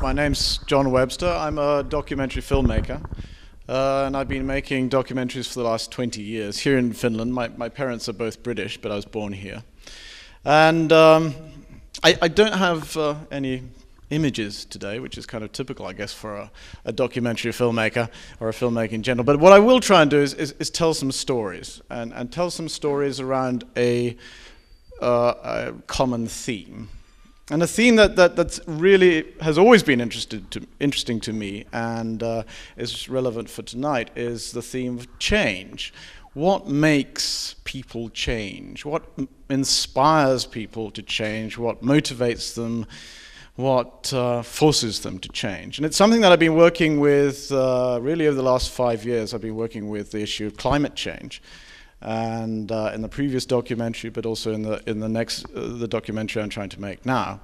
My name's John Webster. I'm a documentary filmmaker, and I've been making documentaries for the last 20 years here in Finland. My parents are both British, but I was born here. And I don't have any images today, which is kind of typical, I guess, for a documentary filmmaker or a filmmaker in general. But what I will try and do is tell some stories, and tell some stories around a common theme. And a theme that's really has always been interesting to me and is relevant for tonight is the theme of change. What makes people change? What inspires people to change? What motivates them? What forces them to change? And it's something that I've been working with really over the last 5 years. I've been working with the issue of climate change. And in the previous documentary, but also in the documentary I'm trying to make now.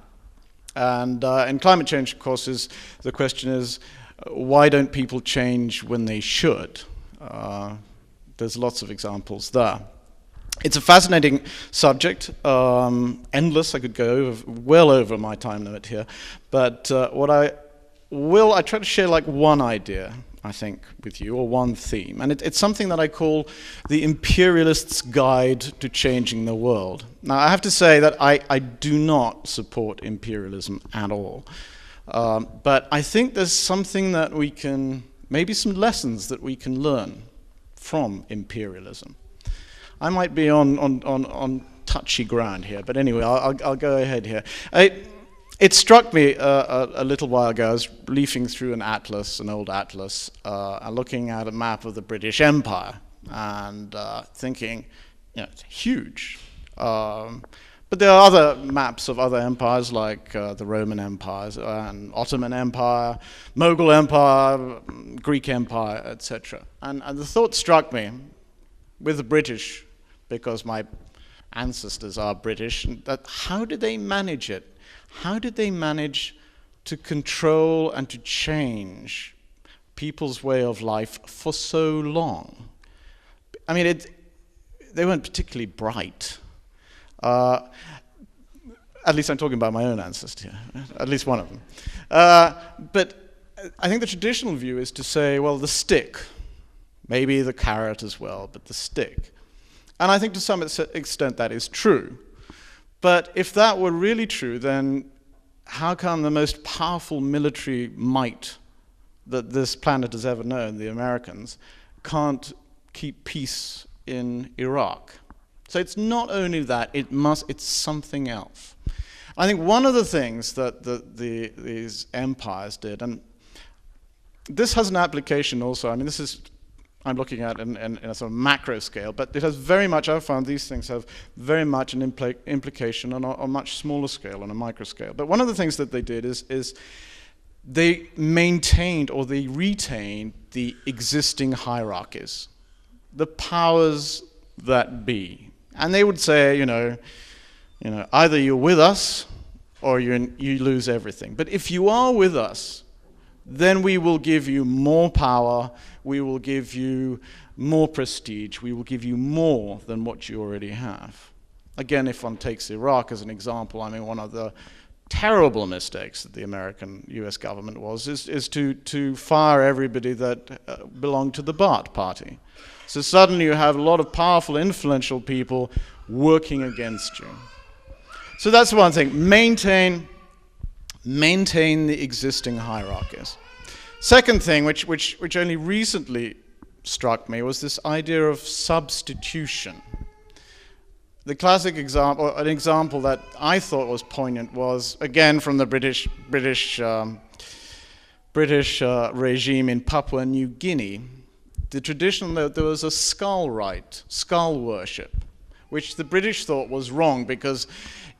And in climate change, of course, the question is, why don't people change when they should? There's lots of examples there. It's a fascinating subject, endless. I could go well over my time limit here, but I try to share like one idea, I think, with you, or one theme. And it's something that I call the imperialist's guide to changing the world. Now, I have to say that I do not support imperialism at all. But I think there's something that we can, maybe some lessons that we can learn from imperialism. I might be on touchy ground here, but anyway, I'll go ahead here. It struck me a little while ago. I was leafing through an old atlas, looking at a map of the British Empire, and thinking, it's huge. But there are other maps of other empires, like the Roman Empires, and Ottoman Empire, Mughal Empire, Greek Empire, etc. And the thought struck me, with the British, because my ancestors are British, that how did they manage it? How did they manage to control and to change people's way of life for so long? I mean, they weren't particularly bright. At least I'm talking about my own ancestors here, at least one of them. But I think the traditional view is to say, well, the stick, maybe the carrot as well, but the stick. And I think to some extent that is true. But if that were really true, then how come the most powerful military might that this planet has ever known, the Americans, can't keep peace in Iraq? So it's not only that, it's something else. I think one of the things that these empires did, and this has an application also, I mean, I'm looking at in a sort of macro scale, but it has very much, I've found these things have very much an implication on a much smaller scale, on a micro scale. But one of the things that they did is they maintained or they retained the existing hierarchies, the powers that be. And they would say, either you're with us or you lose everything. But if you are with us, then we will give you more power, we will give you more prestige, we will give you more than what you already have. Again, if one takes Iraq as an example, I mean, one of the terrible mistakes that the US government is to fire everybody that belonged to the Ba'ath Party. So suddenly you have a lot of powerful, influential people working against you. So that's one thing, maintain the existing hierarchies. Second thing, which only recently struck me, was this idea of substitution. The classic example, or an example that I thought was poignant, was again from the British regime in Papua New Guinea. The tradition that there was a skull worship, which the British thought was wrong because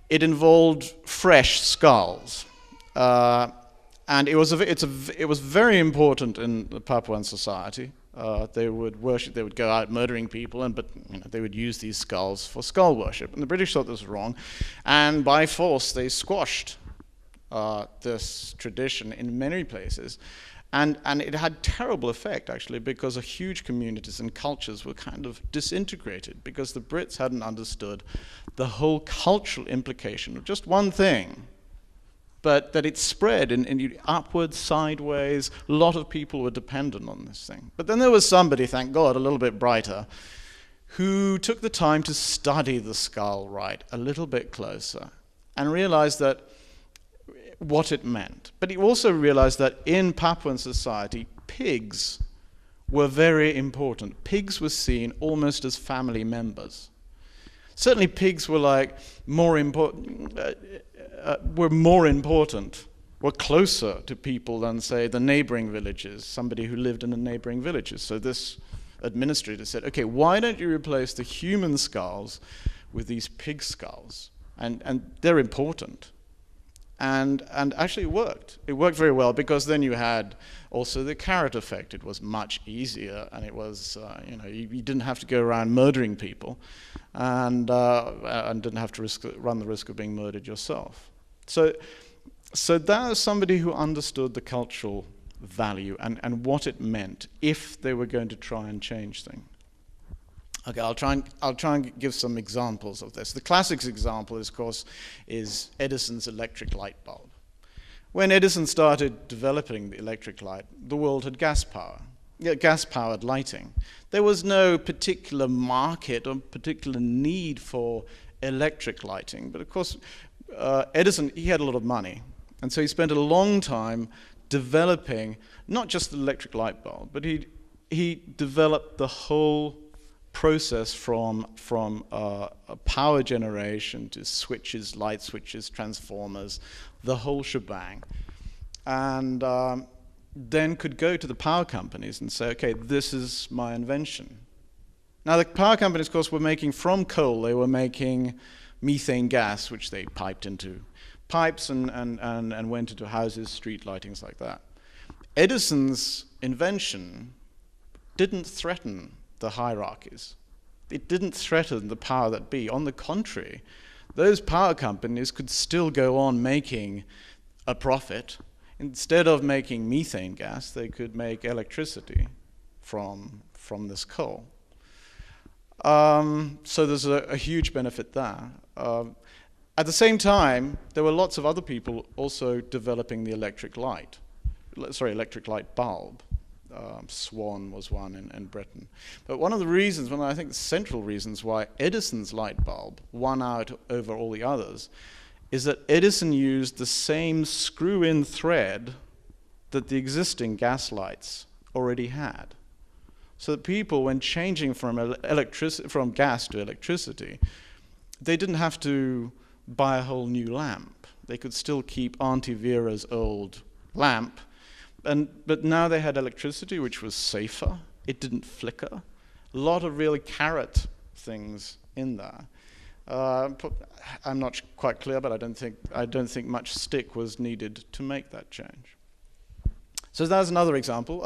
it involved fresh skulls. And it was very important in the Papuan society. They would worship, they would go out murdering people, but they would use these skulls for skull worship. And the British thought this was wrong, and by force they squashed this tradition in many places. And it had terrible effect, actually, because huge communities and cultures were kind of disintegrated because the Brits hadn't understood the whole cultural implication of just one thing. but that it spread in upwards, sideways. A lot of people were dependent on this thing. But then there was somebody, thank God, a little bit brighter, who took the time to study the skull right a little bit closer and realized that what it meant. But he also realized that in Papuan society, pigs were very important. Pigs were seen almost as family members. Certainly pigs were like more important, were closer to people than, say, the neighboring villages, somebody who lived in the neighboring villages. So this administrator said, okay, why don't you replace the human skulls with these pig skulls? And they're important. And actually it worked. It worked very well, because then you had also the carrot effect. It was much easier, and it was, you didn't have to go around murdering people, and didn't have to run the risk of being murdered yourself. So that was somebody who understood the cultural value and what it meant if they were going to try and change things. Okay, I'll try and give some examples of this. The classic example, of course, is Edison's electric light bulb. When Edison started developing the electric light, the world had gas power, gas-powered lighting. There was no particular market or particular need for electric lighting. But of course, Edison, he had a lot of money. And so he spent a long time developing not just the electric light bulb, but he developed the whole process from power generation to switches, light switches, transformers, the whole shebang, and then could go to the power companies and say, okay, this is my invention. Now the power companies, of course, were making from coal, they were making methane gas, which they piped into pipes and went into houses, street lightings like that. Edison's invention didn't threaten the hierarchies. It didn't threaten the power that be. On the contrary, those power companies could still go on making a profit. Instead of making methane gas, they could make electricity from this coal. So there's a huge benefit there. At the same time, there were lots of other people also developing the electric light bulb. Swan was one in Britain. But one of the reasons, I think the central reasons why Edison's light bulb won out over all the others, is that Edison used the same screw-in thread that the existing gas lights already had. So that people, when changing from gas to electricity, they didn't have to buy a whole new lamp. They could still keep Auntie Vera's old lamp, but now they had electricity, which was safer. It didn't flicker. A lot of really carrot things in there. I'm not quite clear, but I don't think much stick was needed to make that change. So that's another example.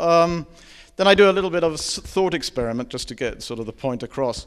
Then I do a little bit of a thought experiment just to get sort of the point across.